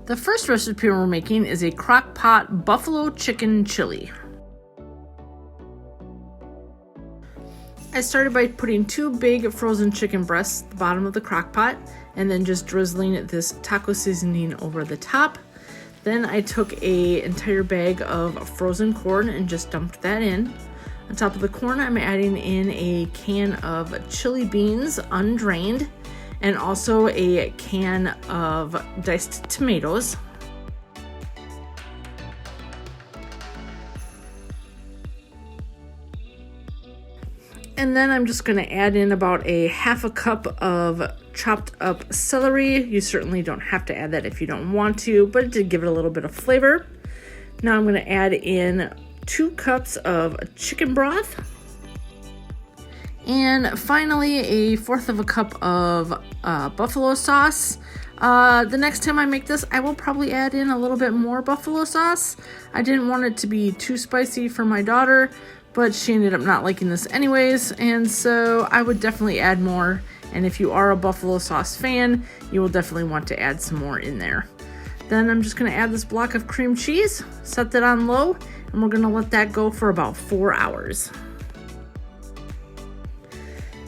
The first recipe we're making is a crock pot buffalo chicken chili. I started by putting 2 big frozen chicken breasts at the bottom of the crock pot and then just drizzling this taco seasoning over the top. Then I took an entire bag of frozen corn and just dumped that in. On top of the corn, I'm adding in a can of chili beans, undrained, and also a can of diced tomatoes. And then I'm just going to add in about a half a cup of chopped up celery. You certainly don't have to add that if you don't want to, but it did give it a little bit of flavor. Now I'm going to add in 2 cups of chicken broth. And finally, 1/4 of a cup of buffalo sauce. The next time I make this, I will probably add in a little bit more buffalo sauce. I didn't want it to be too spicy for my daughter, but she ended up not liking this anyways, and so I would definitely add more. And if you are a buffalo sauce fan, you will definitely want to add some more in there. Then I'm just going to add this block of cream cheese, set that on low, and we're going to let that go for about 4 hours.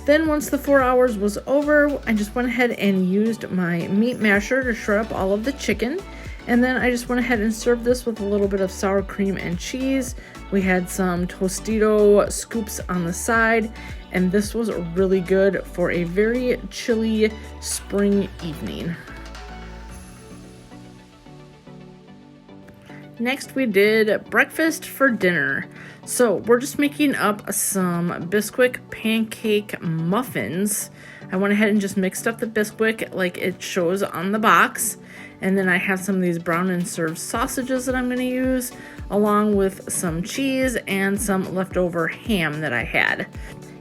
Then once the 4 hours was over, I just went ahead and used my meat masher to shred up all of the chicken. And then I just went ahead and served this with a little bit of sour cream and cheese. We had some Tostito scoops on the side, and this was really good for a very chilly spring evening. Next, we did breakfast for dinner. So we're just making up some Bisquick pancake muffins. I went ahead and just mixed up the Bisquick like it shows on the box. And then I have some of these brown and served sausages that I'm going to use, along with some cheese and some leftover ham that I had.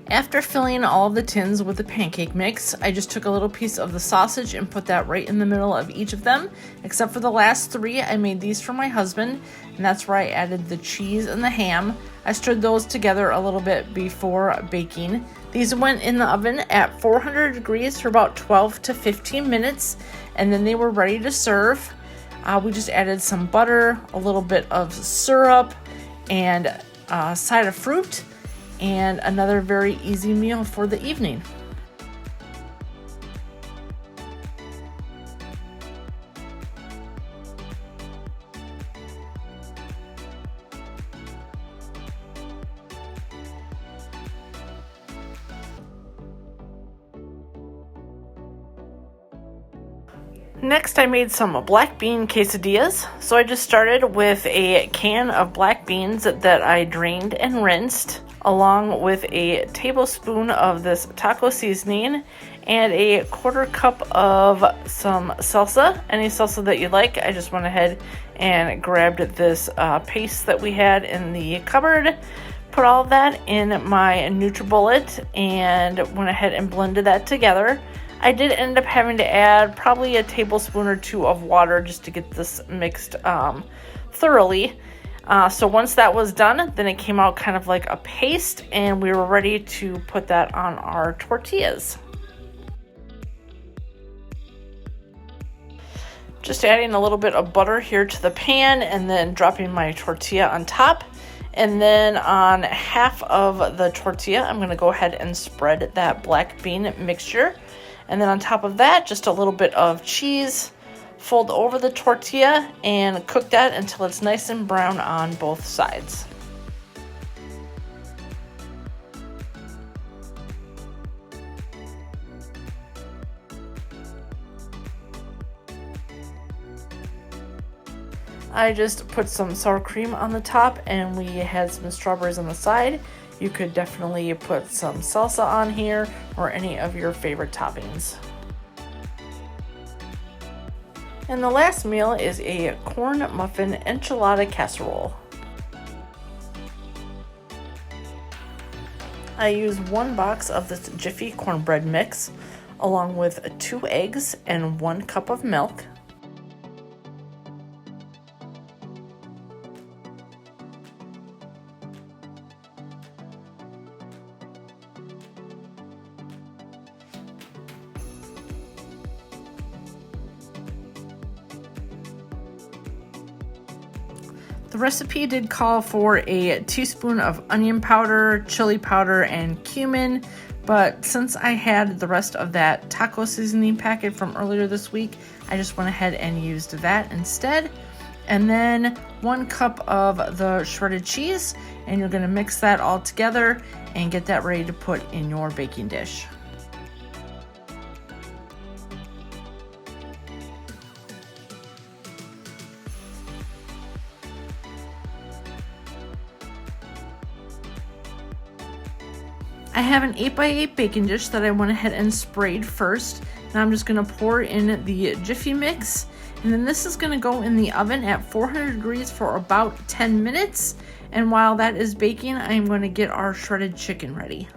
After filling all of the tins with the pancake mix, I just took a little piece of the sausage and put that right in the middle of each of them, except for the last 3. I made these for my husband, and that's where I added the cheese and the ham. I stirred those together a little bit before baking. These went in the oven at 400 degrees for about 12 to 15 minutes, and then they were ready to serve. We just added some butter, a little bit of syrup, and a side of fruit, and another very easy meal for the evening. Next, I made some black bean quesadillas. So I just started with a can of black beans that I drained and rinsed, along with a tablespoon of this taco seasoning and a 1/4 cup of some salsa, any salsa that you like. I just went ahead and grabbed this paste that we had in the cupboard, put all of that in my NutriBullet, and went ahead and blended that together. I did end up having to add probably a tablespoon or 2 of water just to get this mixed thoroughly. So once that was done, then it came out kind of like a paste, and we were ready to put that on our tortillas. Just adding a little bit of butter here to the pan, and then dropping my tortilla on top. And then on half of the tortilla, I'm going to go ahead and spread that black bean mixture. And then on top of that, just a little bit of cheese. Fold over the tortilla and cook that until it's nice and brown on both sides. I just put some sour cream on the top, and we had some strawberries on the side. You could definitely put some salsa on here or any of your favorite toppings. And the last meal is a corn muffin enchilada casserole. I use 1 box of this Jiffy cornbread mix, along with 2 eggs and 1 cup of milk. The recipe did call for a teaspoon of onion powder, chili powder, and cumin, but since I had the rest of that taco seasoning packet from earlier this week, I just went ahead and used that instead. And then 1 cup of the shredded cheese, and you're going to mix that all together and get that ready to put in your baking dish. I have an 8x8 baking dish that I went ahead and sprayed first. Now I'm just going to pour in the Jiffy mix, and then this is going to go in the oven at 400 degrees for about 10 minutes. And while that is baking, I'm going to get our shredded chicken ready.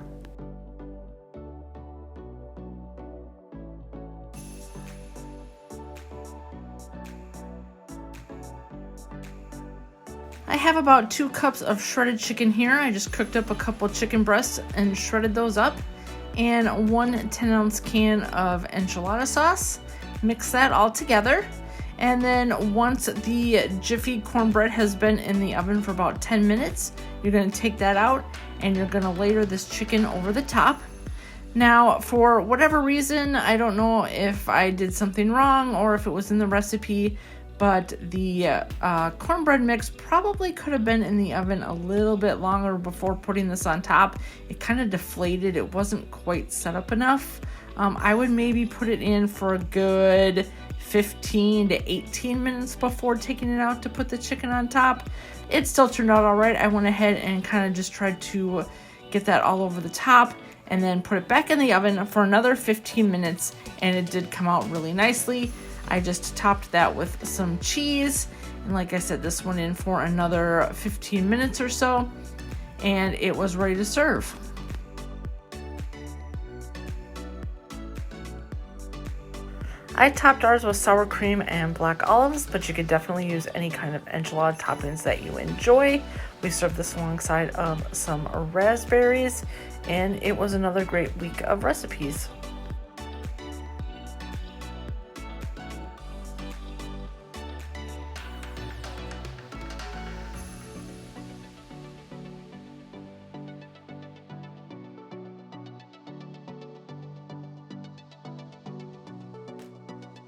I have about 2 cups of shredded chicken here. I just cooked up a couple chicken breasts and shredded those up, and 1 10-ounce can of enchilada sauce. Mix that all together, and then once the Jiffy cornbread has been in the oven for about 10 minutes, you're going to take that out and you're going to layer this chicken over the top. Now, for whatever reason, I don't know if I did something wrong or if it was in the recipe, but the cornbread mix probably could have been in the oven a little bit longer before putting this on top. It kind of deflated. It wasn't quite set up enough. I would maybe put it in for a good 15 to 18 minutes before taking it out to put the chicken on top. It still turned out all right. I went ahead and kind of just tried to get that all over the top and then put it back in the oven for another 15 minutes, and it did come out really nicely. I just topped that with some cheese, and like I said, this went in for another 15 minutes or so, and it was ready to serve. I topped ours with sour cream and black olives, but you could definitely use any kind of enchilada toppings that you enjoy. We served this alongside of some raspberries, and it was another great week of recipes.